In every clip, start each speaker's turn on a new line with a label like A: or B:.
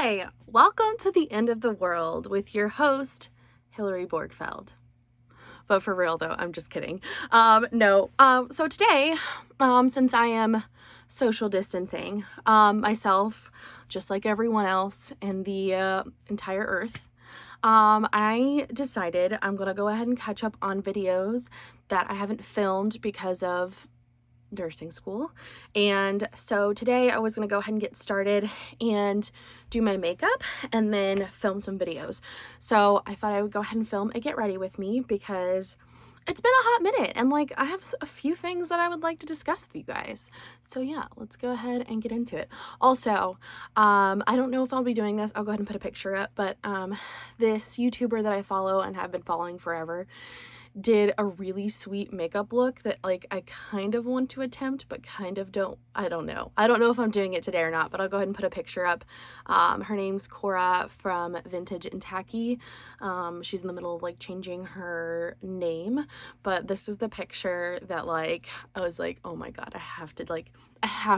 A: Hi, welcome to the end of the world with your host, Hillary Borgfeld. But for real though, I'm just kidding. So today, since I am social distancing myself, just like everyone else in the entire earth, I decided I'm gonna go ahead and catch up on videos that I haven't filmed because of nursing school. And so today I was going to go ahead and get started and do my makeup and then film some videos. So I thought I would go ahead and film a get ready with me because it's been a hot minute and like I have a few things that I would like to discuss with you guys. So yeah, let's go ahead and get into it. Also, I don't know if I'll be doing this. I'll go ahead and put a picture up, but this YouTuber that I follow and have been following forever did a really sweet makeup look that like I kind of want to attempt but kind of don't. I don't know if I'm doing it today or not, but I'll go ahead and put a picture up. Her name's Cora from Vintage and Tacky. She's in the middle of like changing her name, but this is the picture that like I was like, oh my god, I have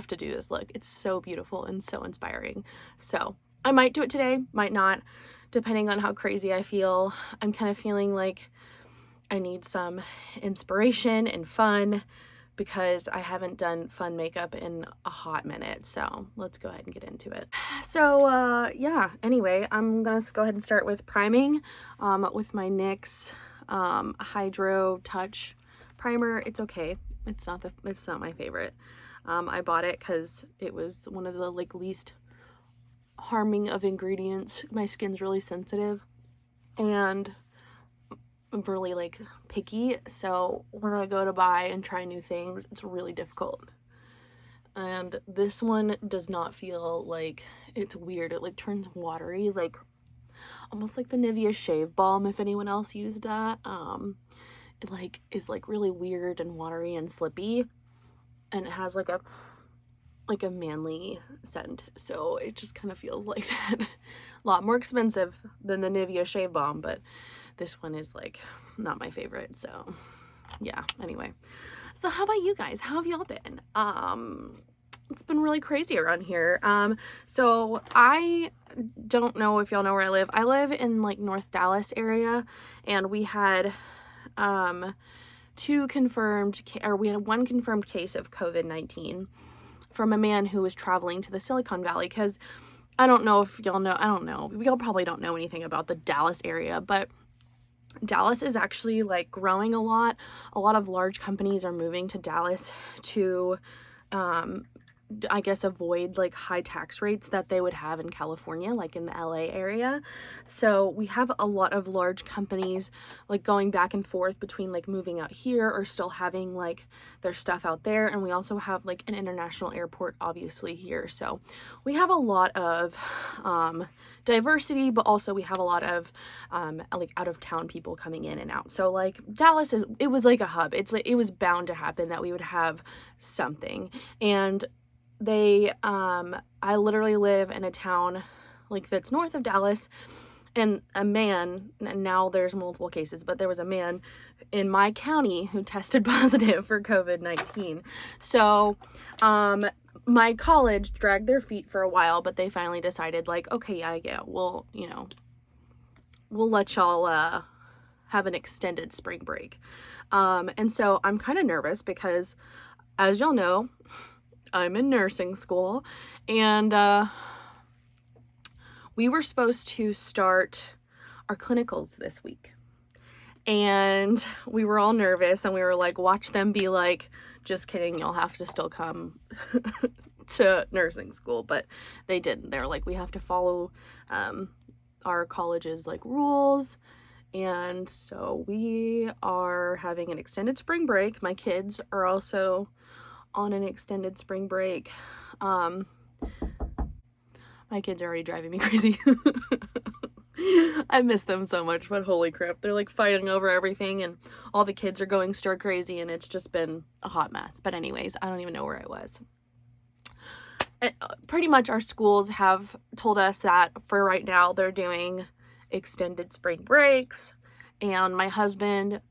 A: to do this look. It's so beautiful and so inspiring. So I might do it today, might not, depending on how crazy I feel. I'm kind of feeling like I need some inspiration and fun because I haven't done fun makeup in a hot minute. So let's go ahead and get into it. So yeah, anyway, I'm gonna go ahead and start with priming with my NYX Hydro Touch primer. It's okay. It's not my favorite. I bought it because it was one of the like least harming of ingredients. My skin's really sensitive and I'm really like picky, so when I go to buy and try new things, it's really difficult. And this one does not feel like, it's weird. It like turns watery, like almost like the Nivea shave balm, if anyone else used that. It like is like really weird and watery and slippy, and it has like a manly scent, so it just kind of feels like that. A lot more expensive than the Nivea shave balm, but this one is like not my favorite. So yeah, anyway, so how about you guys? How have y'all been? It's been really crazy around here. So I don't know if y'all know where I live. I live in like North Dallas area, and we had one confirmed case of COVID-19 from a man who was traveling to the Silicon Valley, because I don't know if y'all know, y'all probably don't know anything about the Dallas area, but Dallas is actually like growing a lot. A lot of large companies are moving to Dallas to I guess avoid like high tax rates that they would have in California, like in the LA area. So we have a lot of large companies like going back and forth between like moving out here or still having like their stuff out there. And we also have like an international airport obviously here. So we have a lot of diversity, but also we have a lot of like out of town people coming in and out. So like Dallas it was like a hub. It's like it was bound to happen that we would have something. And I literally live in a town like that's north of Dallas, and a man, and now there's multiple cases, but there was a man in my county who tested positive for COVID-19. So my college dragged their feet for a while, but they finally decided like, okay, yeah, we'll let y'all have an extended spring break. And so I'm kind of nervous because, as y'all know, I'm in nursing school, and we were supposed to start our clinicals this week, and we were all nervous, and we were like, watch them be like, just kidding, you'll have to still come to nursing school. But they didn't. They're like, we have to follow our college's like rules. And so we are having an extended spring break. My kids are also on an extended spring break. My kids are already driving me crazy. I miss them so much, but holy crap, they're like fighting over everything, and all the kids are going stir crazy, and it's just been a hot mess. But anyways, I don't even know where I was. Pretty much our schools have told us that for right now they're doing extended spring breaks, and my husband,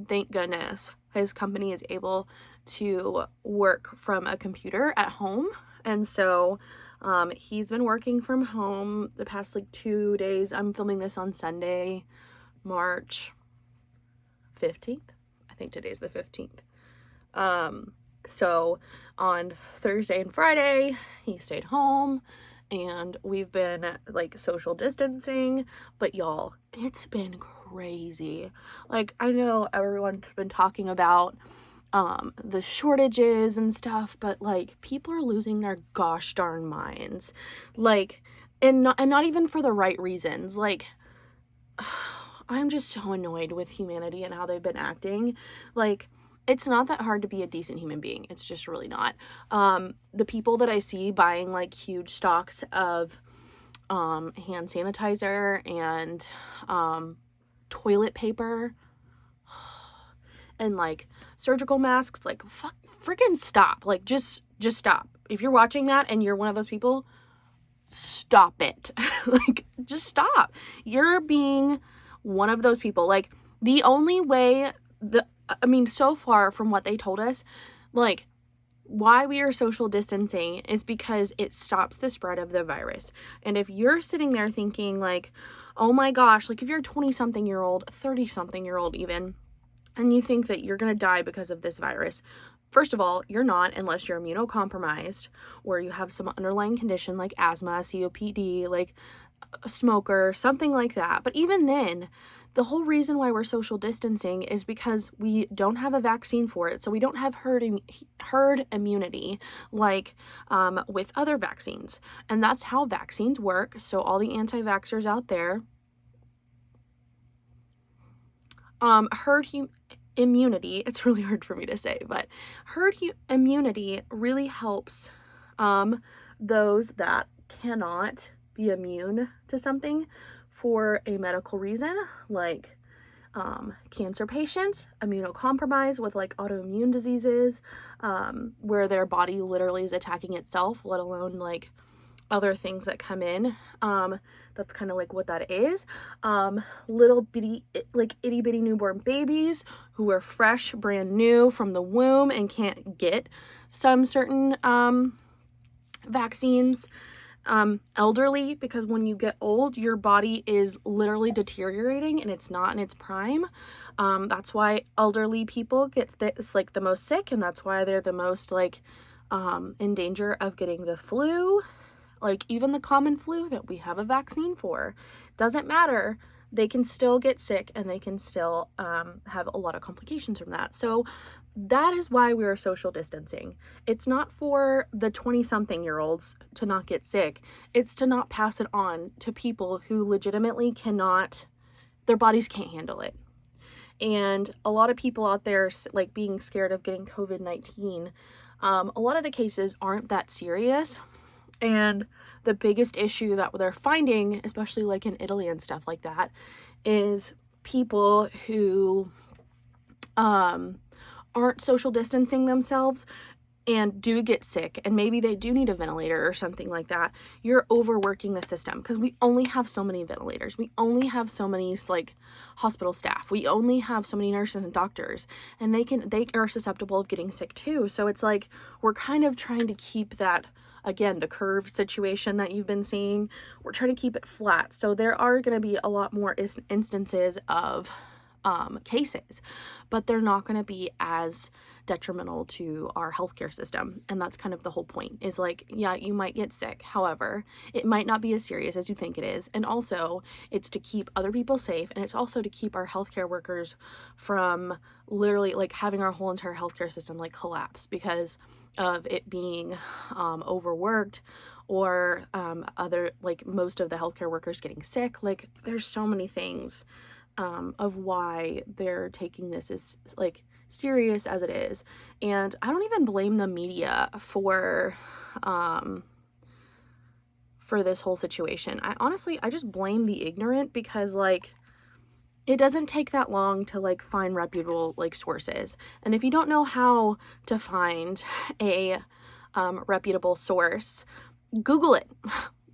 A: thank goodness, his company is able to work from a computer at home, and so He's been working from home the past like 2 days. I'm filming this on Sunday, March 15th. I think today's the 15th. So on Thursday and Friday, he stayed home and we've been like social distancing, but y'all, it's been crazy. Like, I know everyone's been talking about the shortages and stuff, but like people are losing their gosh darn minds. Like, and not even for the right reasons. Like, I'm just so annoyed with humanity and how they've been acting. Like, it's not that hard to be a decent human being. It's just really not. The people that I see buying like huge stocks of hand sanitizer and toilet paper and like surgical masks, like freaking stop. Like just stop. If you're watching that and you're one of those people, stop it. Like, just stop. You're being one of those people. Like, the only way so far from what they told us, like, why we are social distancing is because it stops the spread of the virus. And if you're sitting there thinking like, oh my gosh, like if you're a 20-something-year-old, 30-something-year-old even, and you think that you're going to die because of this virus, first of all, you're not, unless you're immunocompromised or you have some underlying condition like asthma, COPD, like a smoker, something like that. But even then, the whole reason why we're social distancing is because we don't have a vaccine for it. So we don't have herd immunity like with other vaccines. And that's how vaccines work. So all the anti-vaxxers out there, immunity, it's really hard for me to say, but immunity really helps those that cannot be immune to something for a medical reason, like cancer patients, immunocompromised with like autoimmune diseases, where their body literally is attacking itself, let alone like other things that come in. That's kind of like what that is. Little bitty, like itty bitty newborn babies who are fresh, brand new from the womb and can't get some certain vaccines. Elderly, because when you get old, your body is literally deteriorating and it's not in its prime. That's why elderly people get like the most sick, and that's why they're the most like in danger of getting the flu. Like even the common flu that we have a vaccine for, doesn't matter. They can still get sick and they can still have a lot of complications from that. So that is why we are social distancing. It's not for the 20-something-year-olds to not get sick. It's to not pass it on to people who legitimately cannot, their bodies can't handle it. And a lot of people out there like being scared of getting COVID-19, a lot of the cases aren't that serious. And the biggest issue that they're finding, especially like in Italy and stuff like that, is people who aren't social distancing themselves and do get sick, and maybe they do need a ventilator or something like that. You're overworking the system because we only have so many ventilators. We only have so many like hospital staff. We only have so many nurses and doctors, and they are susceptible of getting sick too. So it's like we're kind of trying to keep that, again, the curve situation that you've been seeing, we're trying to keep it flat. So there are going to be a lot more instances of cases, but they're not going to be as detrimental to our healthcare system. And that's kind of the whole point, is like, yeah, you might get sick. However, it might not be as serious as you think it is. And also it's to keep other people safe. And it's also to keep our healthcare workers from literally like having our whole entire healthcare system like collapse because of it being overworked, or other, like most of the healthcare workers getting sick. Like there's so many things of why they're taking this as like serious as it is. And I don't even blame the media for this whole situation. I just blame the ignorant, because like it doesn't take that long to like find reputable like sources. And if you don't know how to find a reputable source, Google it.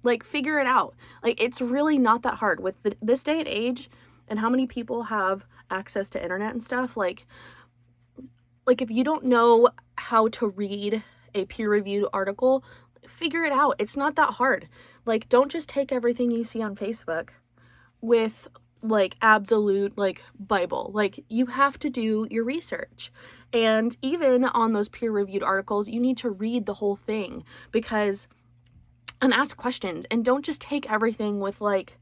A: Like figure it out. Like it's really not that hard with this day and age and how many people have access to internet and stuff. Like if you don't know how to read a peer-reviewed article, figure it out. It's not that hard. Like, don't just take everything you see on Facebook with like absolute like Bible. Like, you have to do your research. And even on those peer-reviewed articles, you need to read the whole thing and ask questions, and don't just take everything with like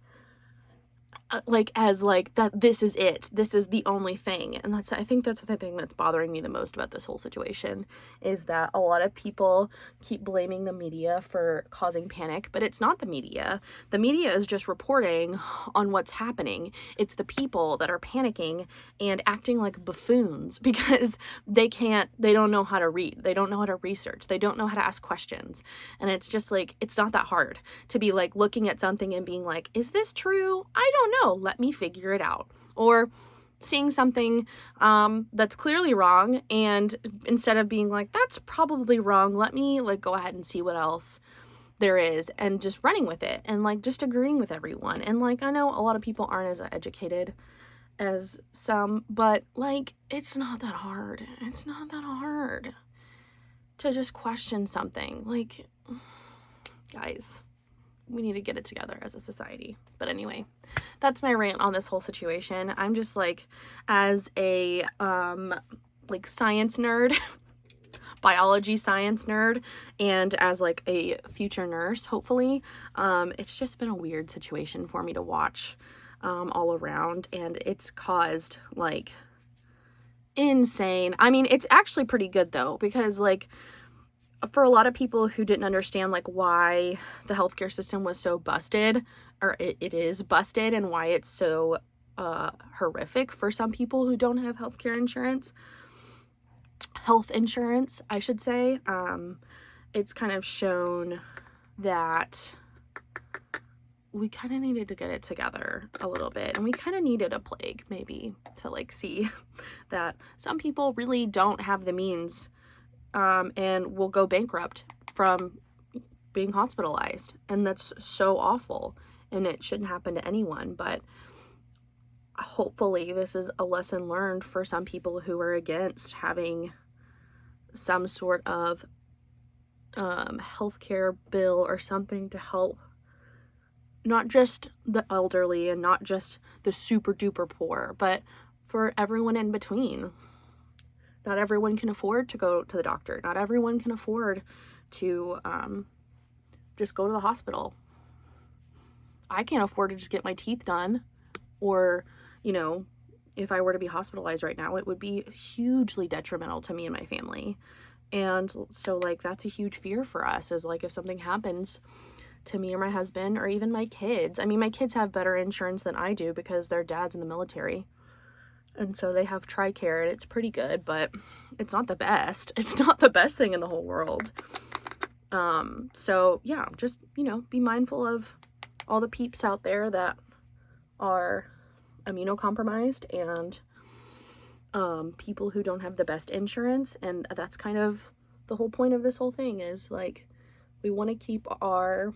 A: as like that this is it, this is the only thing. And I think that's the thing that's bothering me the most about this whole situation, is that a lot of people keep blaming the media for causing panic, but it's not the media. The media is just reporting on what's happening. It's the people that are panicking and acting like buffoons because they don't know how to read, they don't know how to research, they don't know how to ask questions. And it's just like, it's not that hard to be like looking at something and being like, is this true? I don't know, let me figure it out. Or seeing something that's clearly wrong, and instead of being like, that's probably wrong, let me like go ahead and see what else there is, and just running with it and like just agreeing with everyone. And like, I know a lot of people aren't as educated as some, but like, it's not that hard. It's not that hard to just question something. Like, guys, we need to get it together as a society. But anyway, that's my rant on this whole situation. I'm just like, as a like science nerd, biology science nerd, and as like a future nurse, hopefully, it's just been a weird situation for me to watch all around, and it's caused like insane. I mean, it's actually pretty good though, because like, for a lot of people who didn't understand like why the healthcare system was so busted, or it is busted, and why it's so horrific for some people who don't have health insurance, I should say, it's kind of shown that we kind of needed to get it together a little bit, and we kind of needed a plague maybe to like see that some people really don't have the means and will go bankrupt from being hospitalized. And that's so awful, and it shouldn't happen to anyone. But hopefully this is a lesson learned for some people who are against having some sort of healthcare bill or something to help not just the elderly and not just the super duper poor, but for everyone in between. Not everyone can afford to go to the doctor. Not everyone can afford to just go to the hospital. I can't afford to just get my teeth done. Or, you know, if I were to be hospitalized right now, it would be hugely detrimental to me and my family. And so, like, that's a huge fear for us, is like, if something happens to me or my husband or even my kids. I mean, my kids have better insurance than I do because their dad's in the military. And so they have TRICARE, and it's pretty good, but it's not the best. It's not the best thing in the whole world. So yeah, just, you know, be mindful of all the peeps out there that are immunocompromised and people who don't have the best insurance. And that's kind of the whole point of this whole thing, is like, we want to keep our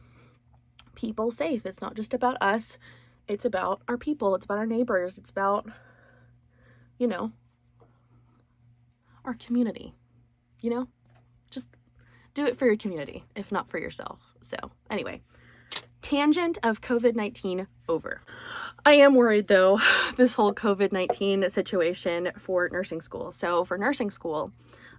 A: people safe. It's not just about us. It's about our people. It's about our neighbors. It's about, you know, our community. You know, just do it for your community, if not for yourself. So anyway, tangent of COVID-19 over. I am worried though, this whole COVID-19 situation for nursing school. So for nursing school,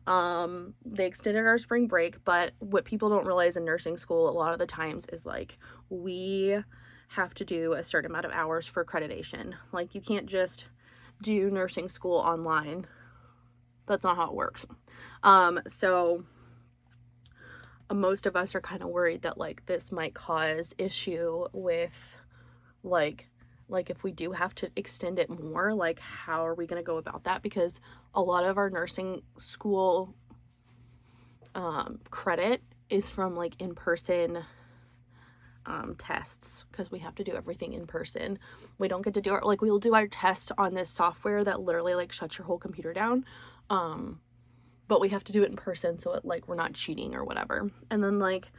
A: they extended our spring break, but what people don't realize in nursing school a lot of the times is like, we have to do a certain amount of hours for accreditation. Like, you can't just do nursing school online. That's not how it works. So most of us are kind of worried that like this might cause issue with like if we do have to extend it more, like how are we going to go about that? Because a lot of our nursing school credit is from like in-person tests, because we have to do everything in person. We don't get to do our, like, we'll do our test on this software that literally like shuts your whole computer down, but we have to do it in person, so it, like, we're not cheating or whatever. And then like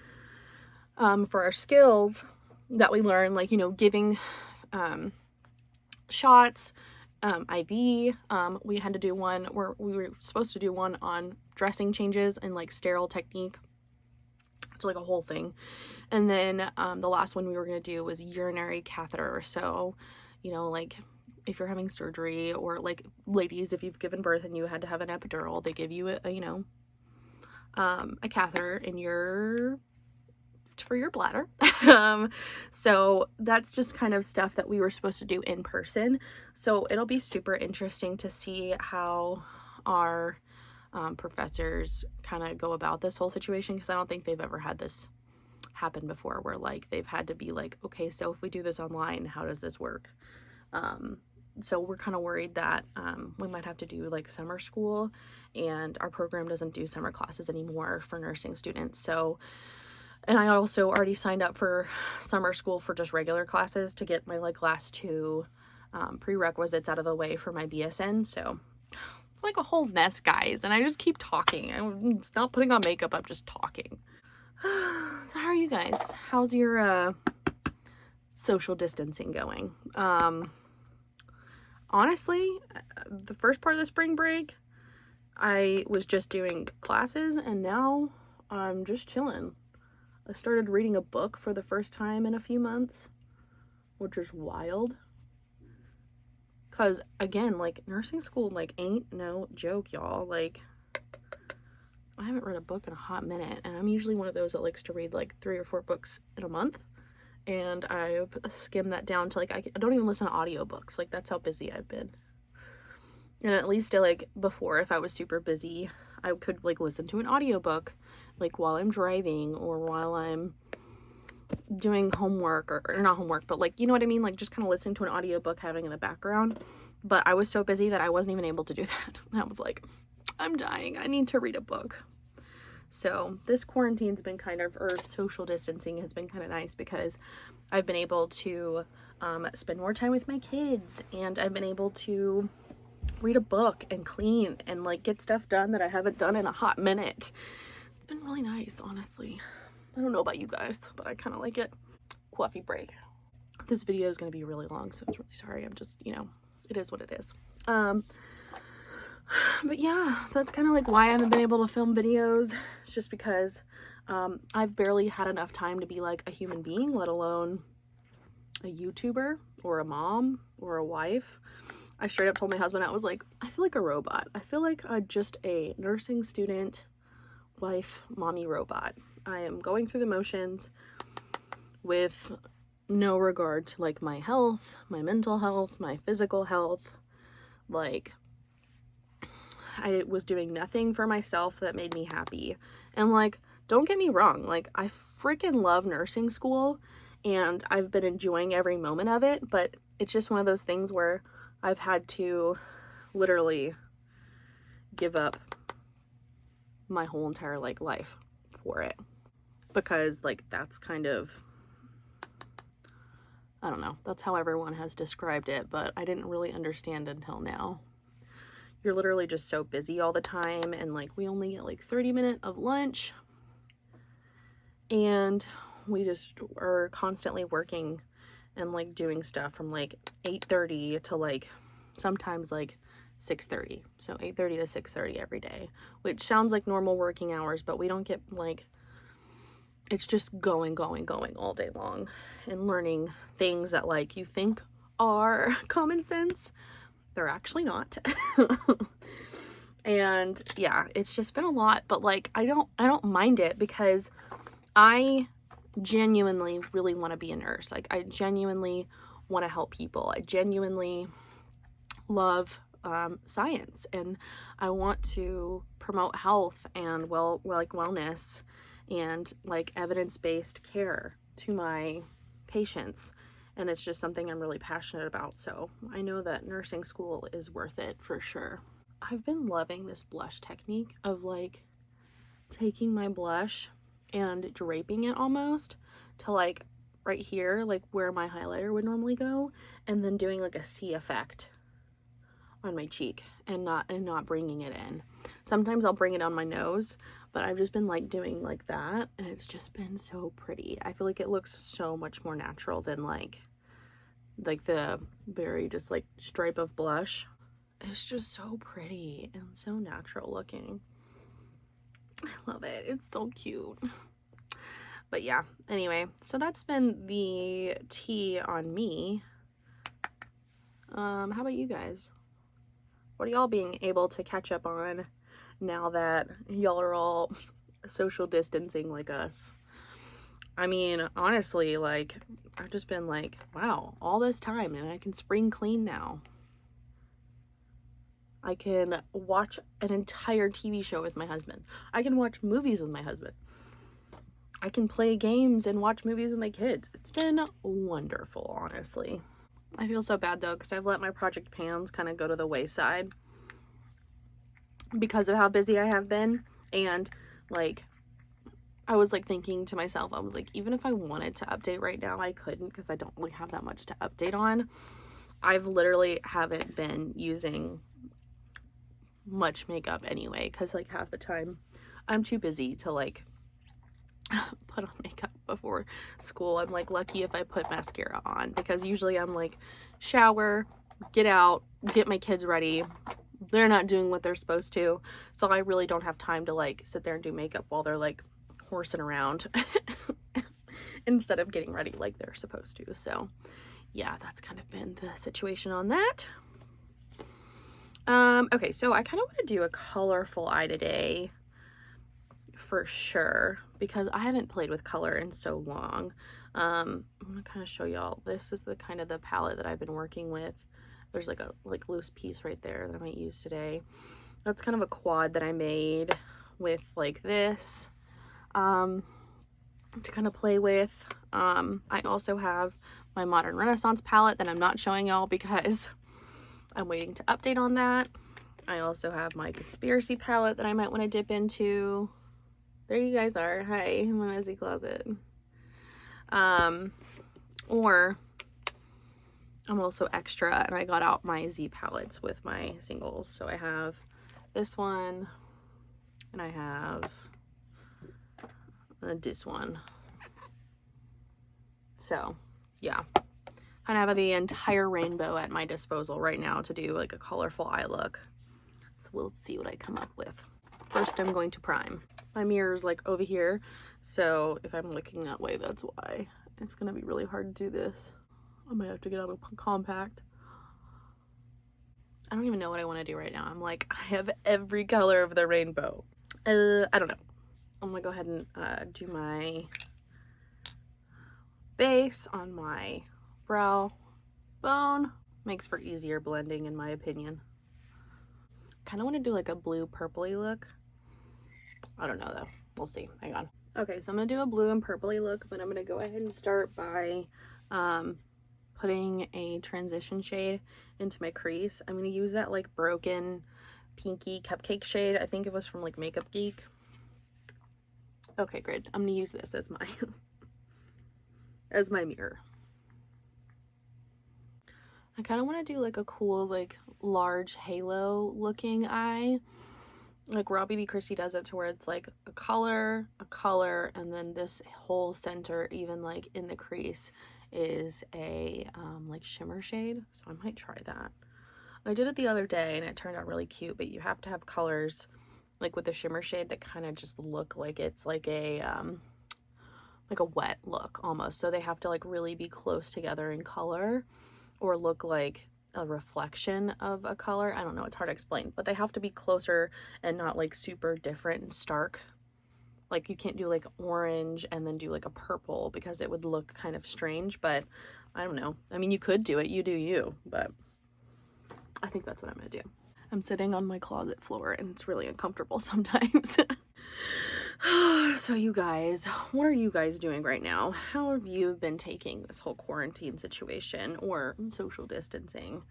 A: for our skills that we learn, like, you know, giving shots, IV, we had to do one where we were supposed to do one on dressing changes and like sterile technique. It's like a whole thing. And then the last one we were going to do was urinary catheter. So, you know, like if you're having surgery, or like ladies, if you've given birth and you had to have an epidural, they give you a you know, a catheter in for your bladder. So that's just kind of stuff that we were supposed to do in person. So it'll be super interesting to see how our professors kind of go about this whole situation, because I don't think they've ever had this happen before, where like they've had to be like, okay, so if we do this online, how does this work? So we're kind of worried that we might have to do like summer school, and our program doesn't do summer classes anymore for nursing students. So, and I also already signed up for summer school for just regular classes to get my like last two prerequisites out of the way for my BSN. So it's like a whole mess, guys, and I just keep talking. I'm not putting on makeup, I'm just talking. So how are you guys? How's your social distancing going? Honestly, the first part of the spring break, I was just doing classes, and now I'm just chilling. I started reading a book for the first time in a few months, which is wild. Cause again, like nursing school, like ain't no joke, y'all. Like I haven't read a book in a hot minute, and I'm usually one of those that likes to read like 3 or 4 books in a month. And I've skimmed that down to like, I don't even listen to audiobooks. Like that's how busy I've been. And at least like before, if I was super busy, I could like listen to an audiobook like while I'm driving, or while I'm doing homework, or not homework, but like, you know what I mean? Like just kind of listening to an audiobook, having in the background. But I was so busy that I wasn't even able to do that. I was like, I'm dying. I need to read a book. So this quarantine's been kind of, or social distancing has been kind of nice, because I've been able to spend more time with my kids, and I've been able to read a book and clean and like get stuff done that I haven't done in a hot minute. It's been really nice, honestly. I don't know about you guys, but I kind of like it. Coffee break. This video is going to be really long, so I'm really sorry. I'm just, you know, it is what it is. But yeah, that's kind of like why I haven't been able to film videos. It's just because I've barely had enough time to be like a human being, let alone a YouTuber or a mom or a wife. I straight up told my husband, I was like, I feel like a robot. I feel like I'm just a nursing student, wife, mommy robot. I am going through the motions with no regard to like my health, my mental health, my physical health. Like, I was doing nothing for myself that made me happy. And like, don't get me wrong, like I freaking love nursing school and I've been enjoying every moment of it, but it's just one of those things where I've had to literally give up my whole entire like life for it, because like that's kind of, I don't know, that's how everyone has described it, but I didn't really understand until now. You're literally just so busy all the time, and like we only get like 30 minutes of lunch, and we just are constantly working and like doing stuff from like 8:30 to like sometimes like 6:30. So 8:30 to 6:30 every day, which sounds like normal working hours, but we don't get like, it's just going all day long and learning things that like you think are common sense. They're actually not. And yeah, it's just been a lot, but like I don't mind it, because I genuinely really want to be a nurse. Like I genuinely want to help people. I genuinely love science, and I want to promote health and wellness and like evidence-based care to my patients. And it's just something I'm really passionate about. So I know that nursing school is worth it for sure. I've been loving this blush technique of like taking my blush and draping it almost to like right here, like where my highlighter would normally go, and then doing like a C effect on my cheek and not bringing it in. Sometimes I'll bring it on my nose, but I've just been like doing like that, and it's just been so pretty. I feel like it looks so much more natural than like the very just like stripe of blush. It's just so pretty and so natural looking. I love it. It's so cute. But yeah, anyway, so that's been the tea on me. How about you guys? What are y'all being able to catch up on now that y'all are all social distancing like us? I mean, honestly, like, I've just been like, wow, all this time and I can spring clean now. I can watch an entire TV show with my husband. I can watch movies with my husband. I can play games and watch movies with my kids. It's been wonderful, honestly. I feel so bad though, because I've let my Project Pans kind of go to the wayside because of how busy I have been. And like, I was like thinking to myself, I was like, even if I wanted to update right now, I couldn't, because I don't really have that much to update on. I've literally haven't been using much makeup anyway, because like half the time I'm too busy to like put on makeup before school. I'm like lucky if I put mascara on, because usually I'm like shower, get out, get my kids ready. They're not doing what they're supposed to, so I really don't have time to like sit there and do makeup while they're like horsing around instead of getting ready like they're supposed to. So yeah, that's kind of been the situation on that. Okay, so I kind of want to do a colorful eye today for sure, because I haven't played with color in so long. I'm gonna kind of show y'all. This is the kind of the palette that I've been working with. There's like a loose piece right there that I might use today. That's kind of a quad that I made with like this to kind of play with. I also have my Modern Renaissance palette that I'm not showing y'all because I'm waiting to update on that. I also have my Conspiracy palette that I might want to dip into. There you guys are. Hi, my messy closet. Or I'm also extra, and I got out my Z palettes with my singles. So I have this one, and I have this one. So yeah, kind of have the entire rainbow at my disposal right now to do like a colorful eye look. So we'll see what I come up with. First, I'm going to prime. My mirror's like over here, so if I'm looking that way, that's why. It's gonna be really hard to do this. I might have to get out a compact. I don't even know what I want to do right now. I'm like, I have every color of the rainbow. I don't know. I'm gonna go ahead and do my base on my brow bone. Makes for easier blending in my opinion. Kind of want to do like a blue purpley look. I don't know though. We'll see. Hang on. Okay, so I'm gonna do a blue and purpley look, but I'm gonna go ahead and start by putting a transition shade into my crease. I'm gonna use that like broken pinky cupcake shade. I think it was from like Makeup Geek. Okay, great. I'm gonna use this as my as my mirror. I kind of want to do like a cool like large halo looking eye. Like Robbie D. Christie does it to where it's like a color, and then this whole center, even like in the crease, is a like shimmer shade. So I might try that. I did it the other day and it turned out really cute, but you have to have colors like with the shimmer shade that kind of just look like it's like a wet look almost. So they have to like really be close together in color or look like a reflection of a color. I don't know, it's hard to explain, but they have to be closer and not like super different and stark. Like you can't do like orange and then do like a purple because it would look kind of strange, but I don't know. I mean, you could do it, you do you, but I think that's what I'm gonna do. I'm sitting on my closet floor and it's really uncomfortable sometimes. So you guys, what are you guys doing right now? How have you been taking this whole quarantine situation or social distancing?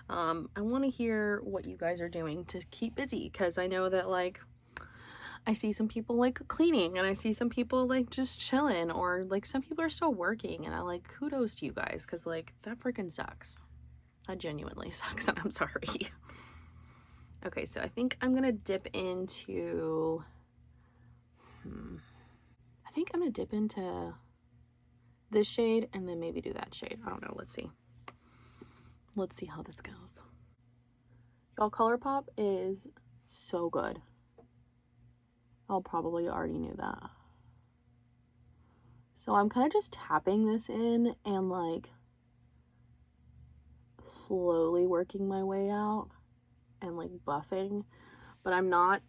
A: I want to hear what you guys are doing to keep busy, because I know that like I see some people like cleaning and I see some people like just chilling, or like some people are still working, and I like kudos to you guys, because like that freaking sucks. That genuinely sucks, and I'm sorry. Okay, so I think I'm gonna dip into I think I'm gonna dip into this shade and then maybe do that shade. I don't know. Let's see. Let's see how this goes. Y'all, ColourPop is so good. Y'all probably already knew that. So I'm kind of just tapping this in and like slowly working my way out and like buffing, but I'm not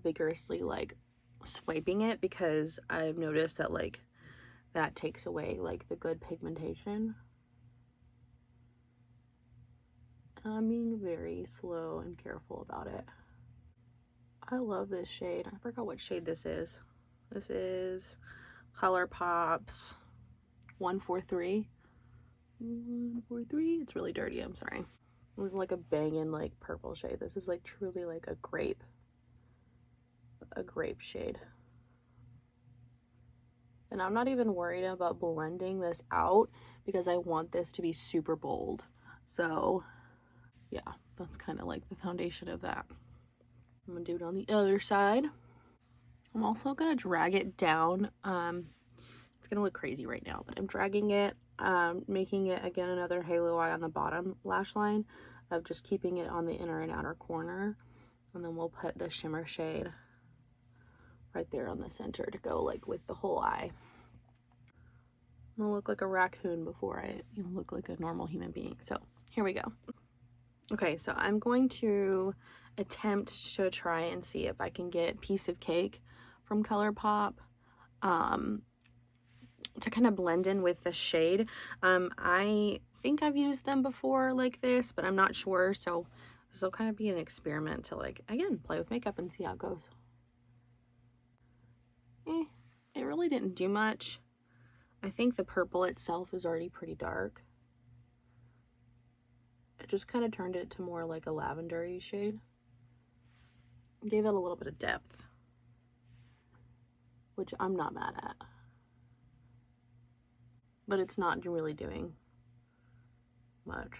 A: vigorously like swiping it, because I've noticed that like that takes away like the good pigmentation. And I'm being very slow and careful about it. I love this shade. I forgot what shade this is. This is ColourPop's 143. 143. It's really dirty. I'm sorry. It was like a banging like purple shade. This is like truly like a grape shade. And I'm not even worried about blending this out because I want this to be super bold. So yeah, that's kind of like the foundation of that. I'm gonna do it on the other side. I'm also gonna drag it down. It's gonna look crazy right now, but I'm dragging it, making it again another halo eye on the bottom lash line, of just keeping it on the inner and outer corner, and then we'll put the shimmer shade right there on the center to go like with the whole eye. I'm gonna look like a raccoon before I look like a normal human being. So here we go. Okay, so I'm going to attempt to try and see if I can get Piece of Cake from ColourPop to kind of blend in with the shade. I think I've used them before like this, but I'm not sure, so this will kind of be an experiment to like, again, play with makeup and see how it goes. It really didn't do much. I think the purple itself is already pretty dark. It just kind of turned it to more like a lavendery shade. Gave it a little bit of depth, which I'm not mad at. But it's not really doing much.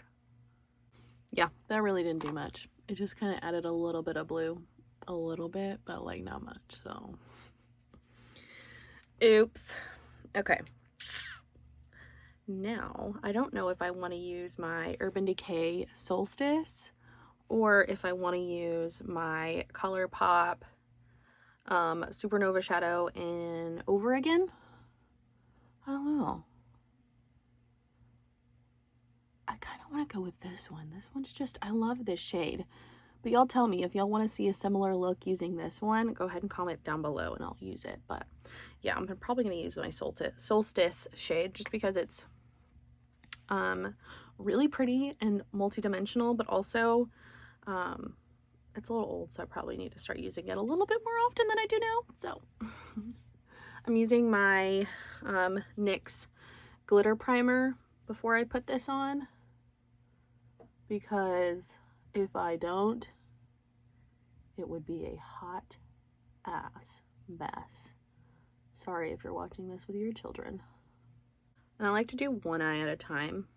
A: Yeah, that really didn't do much. It just kind of added a little bit of blue. A little bit, but like not much, so. Oops. Okay. Now, I don't know if I want to use my Urban Decay Solstice or if I want to use my ColourPop Supernova Shadow in Over Again. I don't know. I kind of want to go with this one. This one's just, I love this shade. But y'all tell me if y'all want to see a similar look using this one, go ahead and comment down below and I'll use it. But yeah, I'm probably going to use my Solstice shade just because it's really pretty and multi-dimensional, but also it's a little old, so I probably need to start using it a little bit more often than I do now. So I'm using my NYX glitter primer before I put this on, because if I don't, it would be a hot ass mess. Sorry if you're watching this with your children. And I like to do one eye at a time.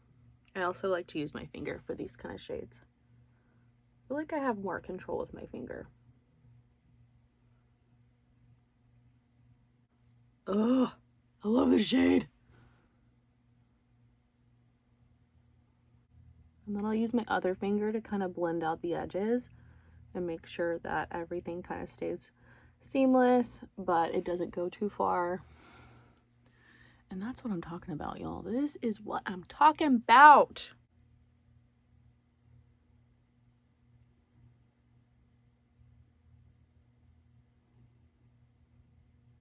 A: I also like to use my finger for these kind of shades. I feel like I have more control with my finger. Ugh, I love this shade. And then I'll use my other finger to kind of blend out the edges and make sure that everything kind of stays seamless, but it doesn't go too far. And that's what I'm talking about, y'all. This is what I'm talking about.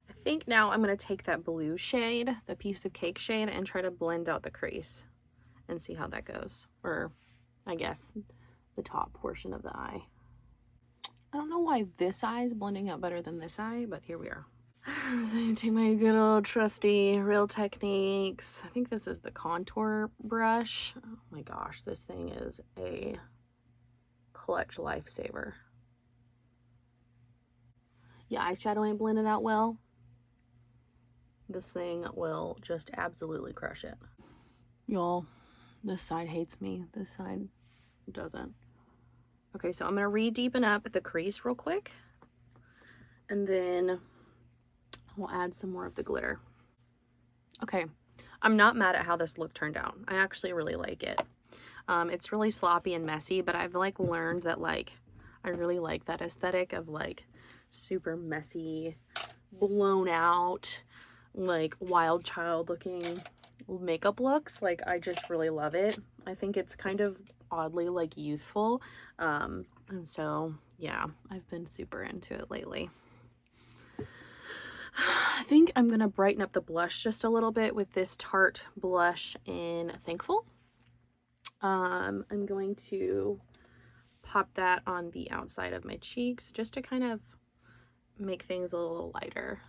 A: I think now I'm going to take that blue shade, the Piece of Cake shade, and try to blend out the crease and see how that goes. Or, I guess, the top portion of the eye. I don't know why this eye is blending out better than this eye, but here we are. So I take my good old trusty Real Techniques. I think this is the contour brush. Oh my gosh, this thing is a clutch lifesaver. Yeah, eyeshadow ain't blended out well. This thing will just absolutely crush it. Y'all, this side hates me. This side doesn't. Okay, so I'm going to re-deepen up the crease real quick. And then we'll add some more of the glitter. Okay, I'm not mad at how this look turned out. I actually really like it. It's really sloppy and messy, but I've like learned that like I really like that aesthetic of like super messy, blown out like wild child looking makeup looks. Like, I just really love it. I think it's kind of oddly like youthful. And so yeah, I've been super into it lately. I think I'm gonna brighten up the blush just a little bit with this Tarte blush in Thankful. I'm going to pop that on the outside of my cheeks just to kind of make things a little lighter.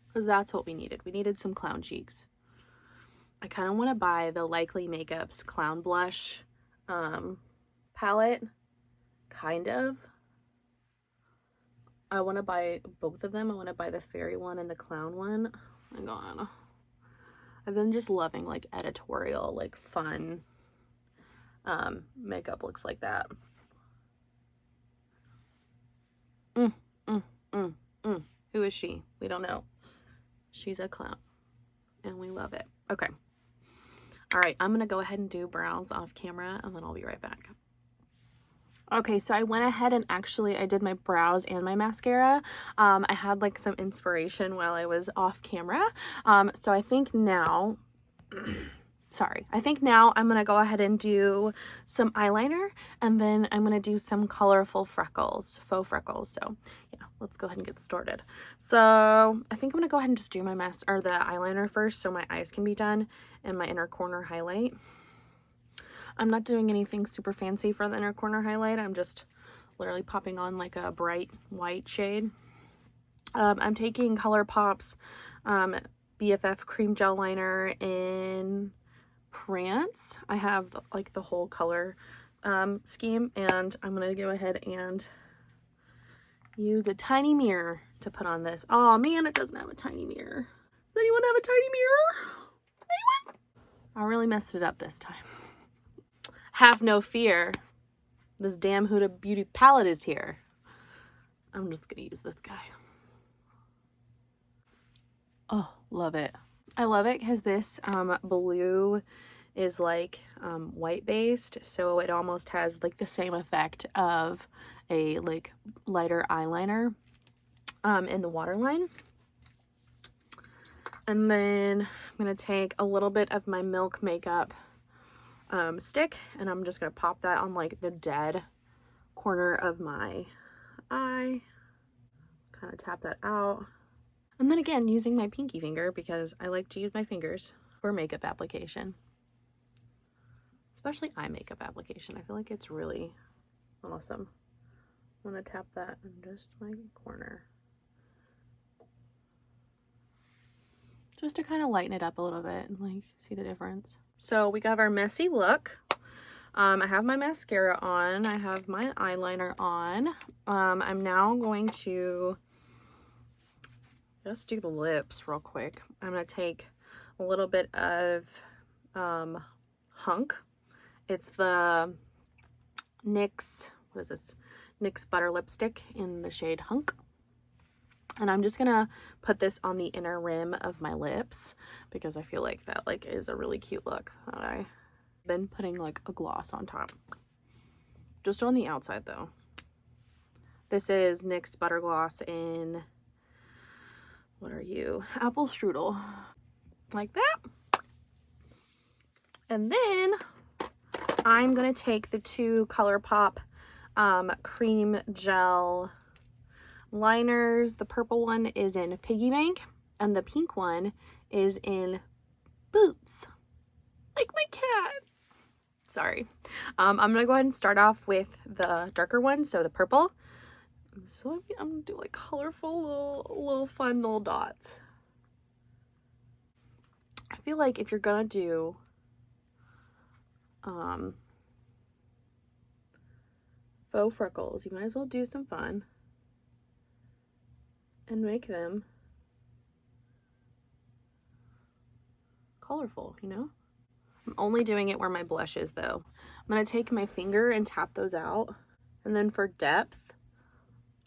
A: Because that's what we needed. We needed some clown cheeks. I kind of want to buy the Likely Makeup's Clown Blush palette. Kind of. I want to buy both of them. I want to buy the fairy one and the clown one. Oh my god. I've been just loving like editorial, like fun makeup looks like that. Who is she? We don't know. She's a clown and we love it. Okay. All right, I'm gonna go ahead and do brows off camera and then I'll be right back. Okay, so I went ahead and actually I did my brows and my mascara. I had like some inspiration while I was off camera. So I think now, I think now I'm gonna go ahead and do some eyeliner and then I'm gonna do some colorful freckles, faux freckles. So yeah, let's go ahead and get started. So I think I'm gonna go ahead and just do my the eyeliner first so my eyes can be done and my inner corner highlight. I'm not doing anything super fancy for the inner corner highlight. I'm just literally popping on like a bright white shade. I'm taking ColourPop's BFF cream gel liner in Prance. I have like the whole color scheme, and I'm gonna go ahead and use a tiny mirror to put on this. Oh man, it doesn't have a tiny mirror. Does anyone have a tiny mirror? Anyone? I really messed it up this time. Have no fear. This damn Huda Beauty palette is here. I'm just gonna use this guy. Oh, love it. I love it because this blue is like white based, so it almost has like the same effect of a like lighter eyeliner in the waterline. And then I'm gonna take a little bit of my Milk Makeup stick and I'm just gonna pop that on like the dead corner of my eye, kind of tap that out, and then again using my pinky finger because I like to use my fingers for makeup application, especially eye makeup application. I feel like it's really awesome. I'm gonna tap that in just my corner just to kind of lighten it up a little bit and like see the difference. So we got our messy look. I have my mascara on. I have my eyeliner on. I'm now going to just do the lips real quick. I'm going to take a little bit of Hunk. It's the NYX, what is this? NYX Butter Lipstick in the shade Hunk. And I'm just gonna put this on the inner rim of my lips because I feel like that like is a really cute look that I've been putting like a gloss on top. Just on the outside though. This is NYX Butter Gloss in, what are you? Apple Strudel. Like that. And then I'm gonna take the two ColourPop cream gel liners. The purple one is in Piggy Bank and the pink one is in Boots, like my cat. Sorry. I'm gonna go ahead and start off with the darker one, so the purple. So I'm gonna do like colorful little fun little dots. I feel like if you're gonna do faux freckles, you might as well do some fun and make them colorful, you know? I'm only doing it where my blush is though. I'm gonna take my finger and tap those out. And then for depth,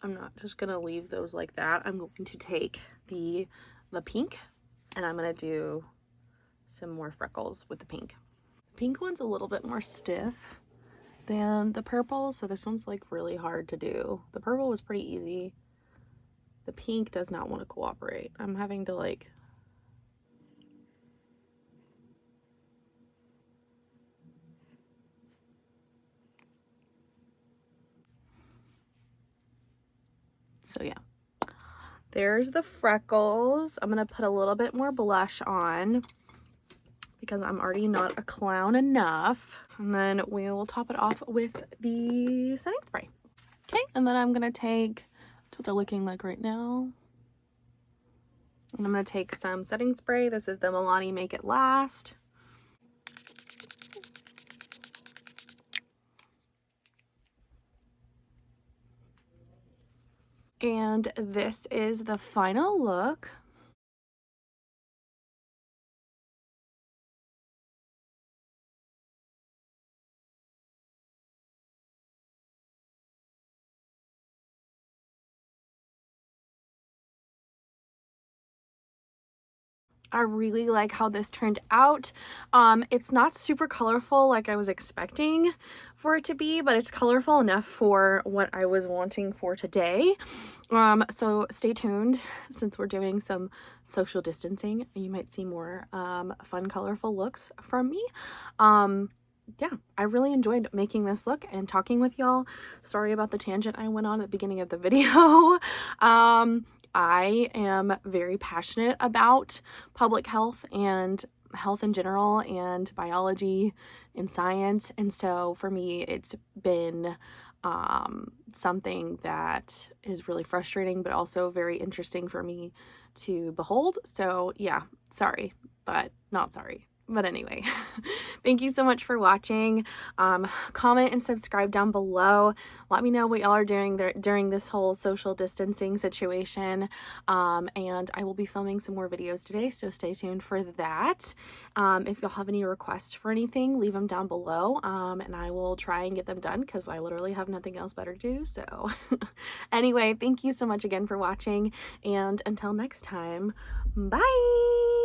A: I'm not just gonna leave those like that. I'm going to take the pink and I'm gonna do some more freckles with the pink. The pink one's a little bit more stiff than the purple, so this one's like really hard to do. The purple was pretty easy. The pink does not want to cooperate. I'm having to like so yeah. There's the freckles. I'm gonna put a little bit more blush on because I'm already not a clown enough. And then we'll top it off with the setting spray. Okay, and then I'm gonna take, that's what they're looking like right now. And I'm gonna take some setting spray. This is the Milani Make It Last. And this is the final look. I really like how this turned out. It's not super colorful like I was expecting for it to be, but it's colorful enough for what I was wanting for today. So stay tuned since we're doing some social distancing. You might see more fun, colorful looks from me. Yeah, I really enjoyed making this look and talking with y'all. Sorry about the tangent I went on at the beginning of the video. I am very passionate about public health and health in general and biology and science. And so for me, it's been something that is really frustrating, but also very interesting for me to behold. So yeah, sorry, but not sorry. But anyway, thank you so much for watching. Comment and subscribe down below. Let me know what y'all are doing during this whole social distancing situation. And I will be filming some more videos today, so stay tuned for that. If y'all have any requests for anything, leave them down below, and I will try and get them done because I literally have nothing else better to do. So anyway, thank you so much again for watching, and until next time, bye!